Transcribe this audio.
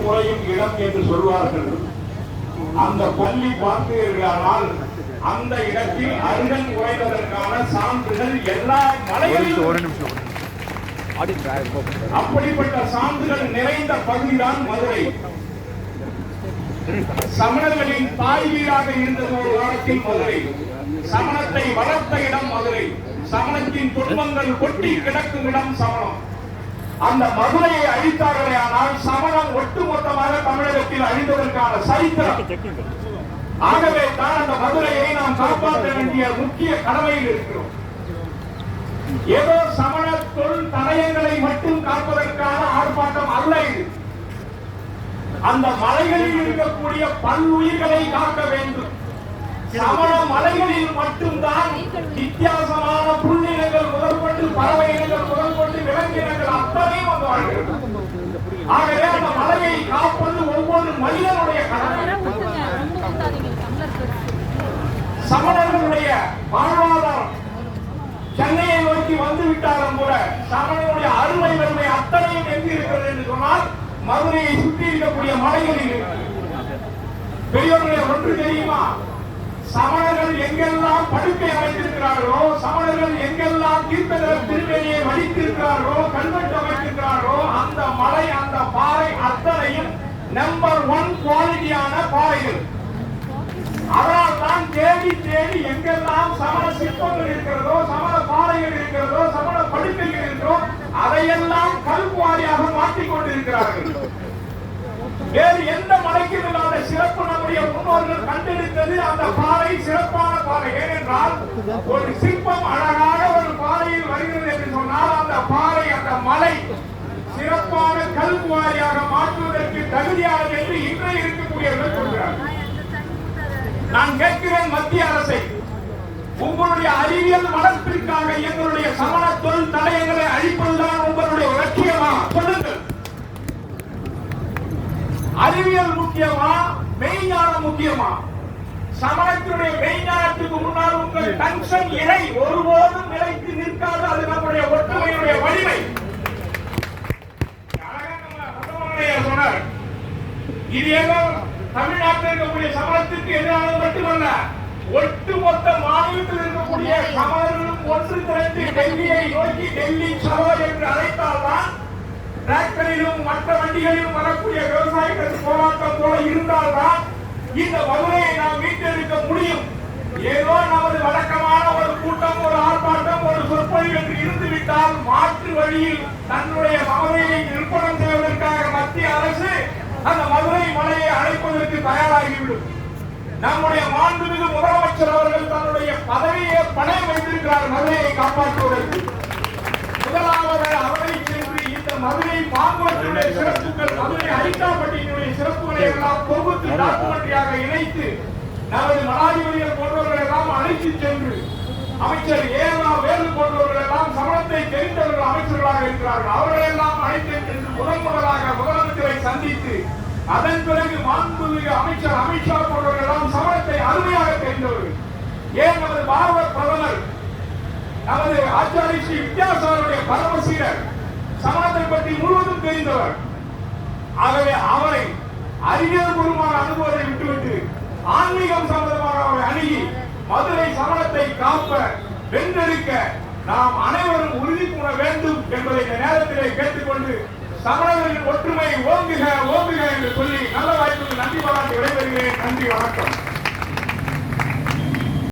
குறையும் இடம் என்று சொல்வார்கள். அந்த பள்ளி பார்த்தீர்களானால் அந்த இடத்தில் அருகன் குறைவதற்கான சான்றுகள் எல்லா மலைகளிலும் அப்படிப்பட்ட சான்றுகள் நிறைந்த பகுதிதான் மதுரை. சமணர்களின் தாய் வீடாக இருந்தது ஒரு காலத்தில் மதுரை. சமணத்தை வளர்த்த இடம் மதுரை. சமணத்தின் துன்பங்கள் கொட்டி கிடக்கும் இடம் சமணம். அந்த மதுரையை அழித்தார்களே, ஆனால் சமணம் ஒட்டுமொத்தமாக தமிழகத்தில் அழிந்ததற்கான சரித்திரம். ஆகவே தான் அந்த மதுரையை நாம் காப்பாற்ற வேண்டிய முக்கிய கடமையில் இருக்கிறோம். ஏதோ சமண தொழில் தடயங்களை மட்டும் காப்பதற்கான ஆர்ப்பாட்டம் அல்ல இது. அந்த மலைகளில் இருக்கக்கூடிய பல்லுயிர்களை காக்க வேண்டும். சமண மலைகளில் மட்டும்தான் வித்தியாசமான புள்ளினங்கள் முதற்கொண்டு பறவை இனங்கள் முதற்கொண்டு விலங்கினங்கள் அத்தனையும் வந்து வாழ்கிறது. ஆகவே அந்த மலையை காப்பது ஒவ்வொரு மனிதனுடைய கடமை. சமணர்களுடைய வாழ்வாதாரம் சென்னையை நோக்கி வந்து விட்டாலும் கூட சமணனுடைய அருமை வறுமை அத்தனையும் எங்கு இருக்கிறது என்று சொன்னால் மதுரையை சுற்றி இருக்கக்கூடிய மலைகளில். பெரியவர்களை ஒன்று தெரியுமா? சமணர்கள் எங்கெல்லாம் படுக்கை அமைத்திருக்கிறார்களோ, சமணர்கள் எங்கெல்லாம் தீர்த்ததர் திருவேணியை வடித்திருக்கிறார்களோ, கல்வெட்டு அமைத்திருக்கிறார்களோ, அந்த மலை அந்த பாறை அத்தனையும் நம்பர் 1 குவாலிட்டியான பாறைகள். அதனால் தான் தேடி தேடி எங்கெல்லாம் சமண சிற்பங்கள் இருக்கிறதோ, சமண பாறைகள் இருக்கிறதோ, சமண படுக்கைகள் இருக்கிறதோ அதையெல்லாம் கல்குவாரியாக மாற்றிக் கொண்டிருக்கிறார்கள். வேறு எந்த மலைக்கும் இல்லாத சிறப்பு நம்முடைய முன்னோர்கள் கண்டெடுத்தது அந்த பாறை சிறப்பான பாறை. ஏனென்றால் ஒரு சிற்பம் அழகாக ஒரு பாறையில் வருகிறது என்று சொன்னால் அந்த பாறை அந்த மலை சிறப்பான கல்குவாரியாக மாற்றுவதற்கு தகுதியானது என்று இன்றைய இருக்கக்கூடியவர்கள் சொல்கிறார்கள். நான் கேட்கிறேன் மத்திய அரசை, உங்களுடைய அறிவியல் வளர்ப்பிற்காக எங்களுடைய சமண தொழில் தடயங்களை அழிப்பதுதான் உங்களுடைய லட்சியமா? சொல்லுங்கள். அறிவியல் முக்கியமா, மெய்ஞானம் முக்கியமா? சமணத்தினுடைய மெய்ஞானத்துக்கு முன்னால் உங்கள் டங்ஷன் இழை ஒருபோதும் நிலைத்து நிற்காது. அது நம்முடைய ஒற்றுமையுடைய வலிமை. சொன்னார், இது ஏதோ தமிழ்நாட்டில் இருக்கக்கூடிய சமணத்திற்கு எதிரானது மட்டுமல்ல, ஒட்டுமொத்த மாநிலத்தில் இருக்கக்கூடிய சமணர்களும் ஒன்று திரண்டு டெல்லியை நோக்கி டெல்லி சலோ என்று அழைத்தால்தான் டிராக்டரிலும் மற்ற வண்டிகளிலும் வரக்கூடிய விவசாயிகள் போராட்டம் போல இருந்தால்தான் இந்த மதுரையை நாம் மீட்டெடுக்க முடியும். ஏதோ நமது வழக்கமான ஒரு கூட்டம், ஒரு ஆர்ப்பாட்டம், ஒரு சொற்பொழிவு என்று இருந்துவிட்டால் மாற்று வழியில் தன்னுடைய மதுரையை நிர்பணம் செய்வதற்காக மத்திய அரசு அந்த மதுரை மலையை அழைப்பதற்கு தயாராகிவிடும். நம்முடைய மாண்புமிகு முதலமைச்சர் அவர்கள் தன்னுடைய பதவியை பணம் வைத்திருக்கிறார் மதுரையை காப்பாற்றுவதற்கு. முதலாவது அவரை சென்று இந்த மதுரை பாங்குளத்தினுடைய சிறப்புகள், மதுரை ஐட்டாப்பட்டியினுடைய சிறப்புகளை எல்லாம் தொகுத்து டாக்குமெண்ட்ரியாக இணைத்து நமது மனாதிபதிகள் போன்றவர்கள் எல்லாம் அழைத்து சென்று, அமைச்சர் ஏனா வேலு போன்றவர்கள் எல்லாம் சமணத்தை தெரிந்தவர்கள் அமைச்சர்களாக இருக்கிறார்கள், அவர்களெல்லாம் அழைத்து சென்று முதலாக முதலமைச்சரை சந்தித்து அதன் பிறகு மாண்புமிகு அமைச்சர் அமித்ஷா போன்றவர்கள் எல்லாம் சமணத்தை அருமையாக தெரிந்தவர்கள். ஏன் நமது பாரத பிரதமர் நமது ஆச்சாரிய ஸ்ரீ வித்யாசாகருடைய பரமசீரர் சமணத்தை பற்றி முழுவதும் தெரிந்தவர். ஆகவே அவரை அறிவியல் பூர்வமான அனுபவத்தை விட்டுவிட்டு ஆன்மீகம் சம்பந்தமாக அவரை அணுகி மதுரை சமணத்தை காப்ப வென்றெடுக்க நாம் அனைவரும் உறுதி கூற வேண்டும் என்பதை இந்த நேரத்திலே கேட்டுக்கொண்டு சமணர்களின் ஒற்றுமை ஓங்குக ஓங்குக என்று சொல்லி நல்ல வாய்ப்புக்கு நன்றி பாராட்டி விடைபெறுகிறேன். நன்றி, வணக்கம்.